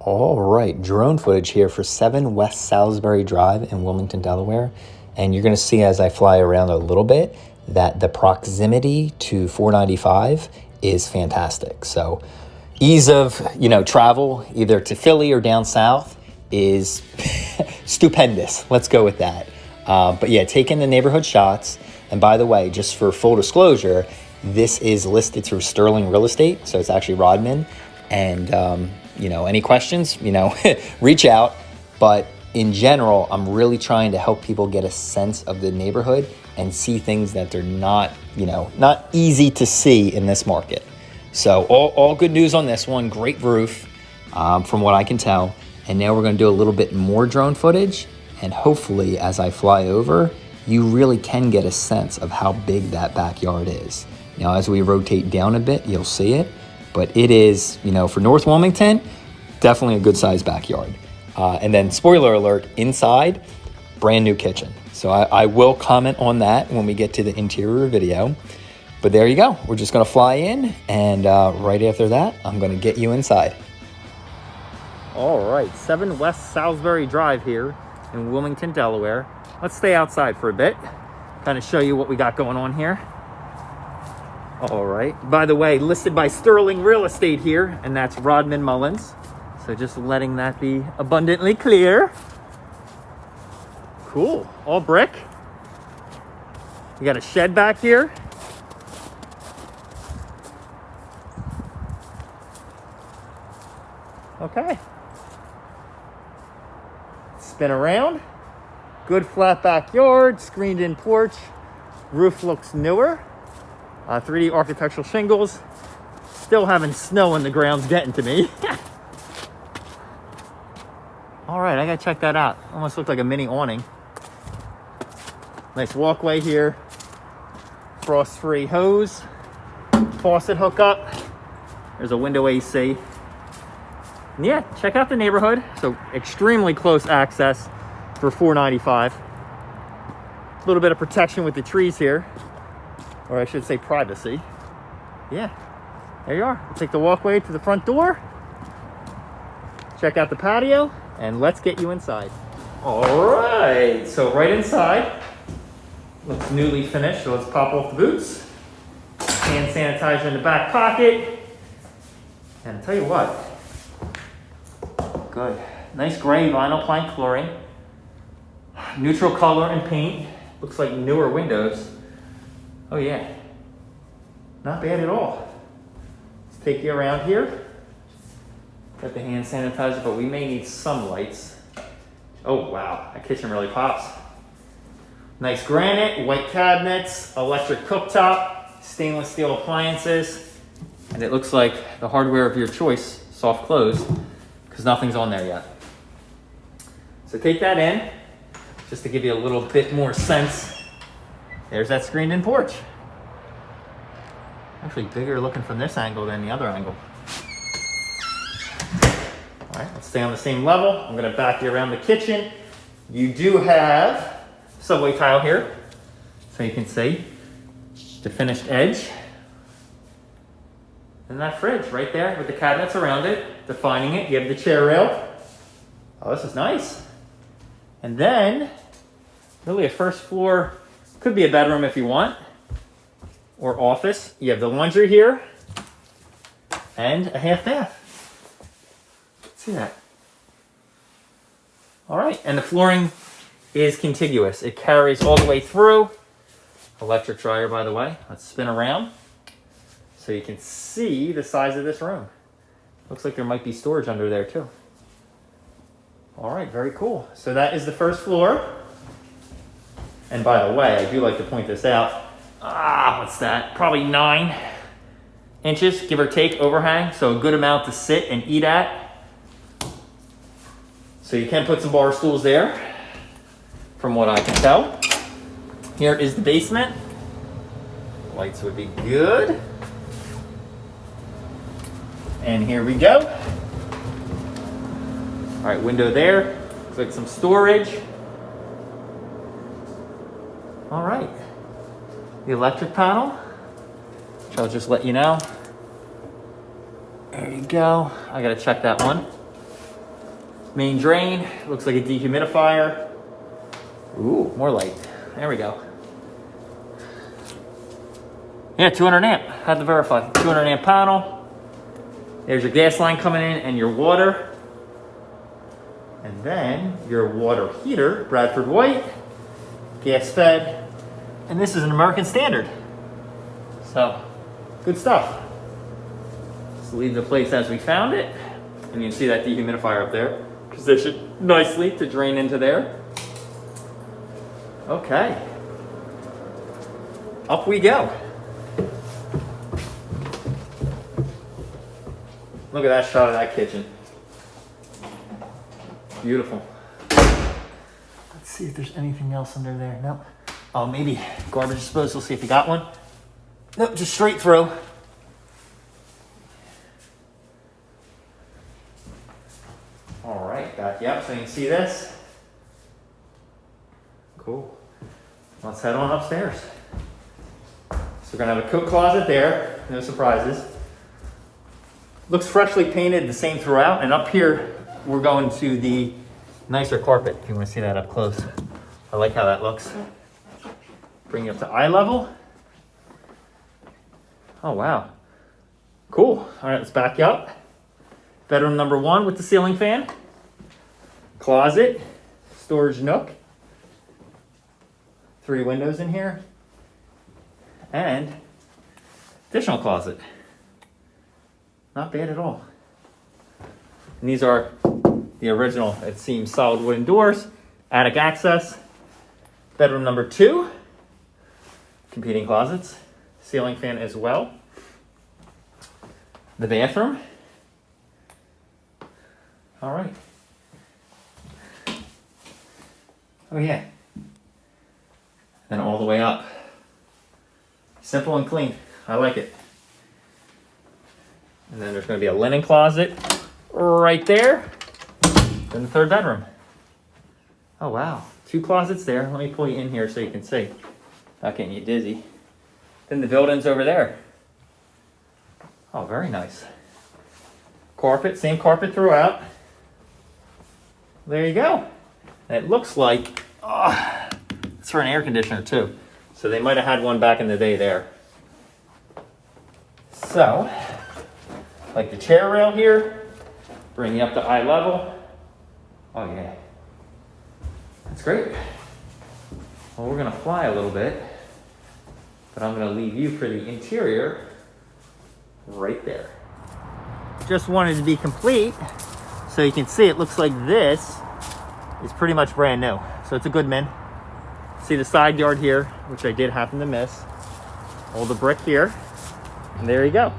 All right, drone footage here for 7 West Salisbury Drive in Wilmington, Delaware. And you're gonna see as I fly around a little bit that the proximity to 495 is fantastic. So ease of, travel either to Philly or down south is stupendous. Let's go with that. But yeah, taking the neighborhood shots. And by the way, just for full disclosure, this is listed through Sterling Real Estate. So it's actually Rodman. And, any questions, reach out. But in general, I'm really trying to help people get a sense of the neighborhood and see things that they're not easy to see in this market. So all good news on this one. Great roof, from what I can tell. And now we're going to do a little bit more drone footage. And hopefully, as I fly over, you really can get a sense of how big that backyard is. Now, as we rotate down a bit, you'll see it. But it is, for North Wilmington, definitely a good sized backyard. And then spoiler alert, inside, brand new kitchen. So I will comment on that when we get to the interior video. But there you go. We're just going to fly in. And right after that, I'm going to get you inside. All right, 7 West Salisbury Drive here in Wilmington, Delaware. Let's stay outside for a bit. Kind of show you what we got going on here. All right. By the way, listed by Sterling Real Estate here, and that's Rodman Mullins. So just letting that be abundantly clear. Cool. All brick. You got a shed back here. Okay. Spin around. Good flat backyard, screened in porch. Roof looks newer. 3D architectural shingles. Still having snow in the ground's getting to me. All right, I gotta check that out. Almost looked like a mini awning. Nice walkway here. Frost-free hose. Faucet hookup. There's a window AC. And yeah, check out the neighborhood. So extremely close access for 495. A little bit of protection with the trees here. Or I should say privacy. Yeah, there you are. We'll take the walkway to the front door. Check out the patio, and let's get you inside. All right, so right inside. Looks newly finished, so let's pop off the boots. Hand sanitizer in the back pocket. And I'll tell you what. Good. Nice gray vinyl plank flooring. Neutral color and paint. Looks like newer windows. Oh yeah, not bad at all. Let's take you around here. Got the hand sanitizer, but we may need some lights. Oh wow, that kitchen really pops. Nice granite, white cabinets, electric cooktop, stainless steel appliances, and it looks like the hardware of your choice, soft close, because nothing's on there yet. So take that in, just to give you a little bit more sense. There's that screened-in porch. Actually bigger looking from this angle than the other angle. All right, let's stay on the same level. I'm gonna back you around the kitchen. You do have subway tile here, so you can see the finished edge. And that fridge right there with the cabinets around it, defining it. You have the chair rail. Oh, this is nice. And then, really a first floor. Could be a bedroom if you want, or office. You have the laundry here, and a half bath. See that? All right, and the flooring is contiguous. It carries all the way through. Electric dryer, by the way. Let's spin around so you can see the size of this room. Looks like there might be storage under there too. All right, very cool. So that is the first floor. And by the way, I do like to point this out. What's that? Probably 9 inches, give or take, overhang. So a good amount to sit and eat at. So you can put some bar stools there, from what I can tell. Here is the basement. Lights would be good. And here we go. All right, window there. Looks like some storage. All right, the electric panel, which I'll just let you know. There you go. I gotta check that one. Main drain, looks like a dehumidifier. Ooh, more light. There we go. Yeah, 200 amp, had to verify. 200 amp panel. There's your gas line coming in and your water. And then your water heater, Bradford White, gas fed. And this is an American Standard. So, good stuff. Let's leave the place as we found it. And you can see that dehumidifier up there, positioned nicely to drain into there. Okay. Up we go. Look at that shot of that kitchen. Beautiful. Let's see if there's anything else under there. No. Oh, maybe garbage disposal. See if you got one. Nope, just straight through. All right, back you up so you can see this. Cool. Let's head on upstairs. So we're gonna have a coat closet there. No surprises. Looks freshly painted, the same throughout. And up here, we're going to the nicer carpet, if you want to see that up close. I like how that looks. Bring you up to eye level. Oh, wow. Cool. All right, let's back you up. Bedroom number 1 with the ceiling fan. Closet, storage nook. 3 windows in here. And additional closet. Not bad at all. And these are the original, it seems, solid wooden doors. Attic access. Bedroom number 2. Competing closets. Ceiling fan as well. The bathroom. All right. Oh yeah. Then all the way up. Simple and clean. I like it. And then there's going to be a linen closet right there. Then the 3rd bedroom. Oh wow. 2 closets there. Let me pull you in here so you can see. Not getting you dizzy. Then the building's over there. Oh, very nice. Carpet, same carpet throughout. There you go. And it looks like, it's for an air conditioner too. So they might have had one back in the day there. So, like the chair rail here, bring you up to eye level. Oh yeah. That's great. Well, we're gonna fly a little bit, but I'm gonna leave you for the interior right there. Just wanted to be complete so you can see it looks like this is pretty much brand new. So it's a good min. See the side yard here, which I did happen to miss. All the brick here, and there you go.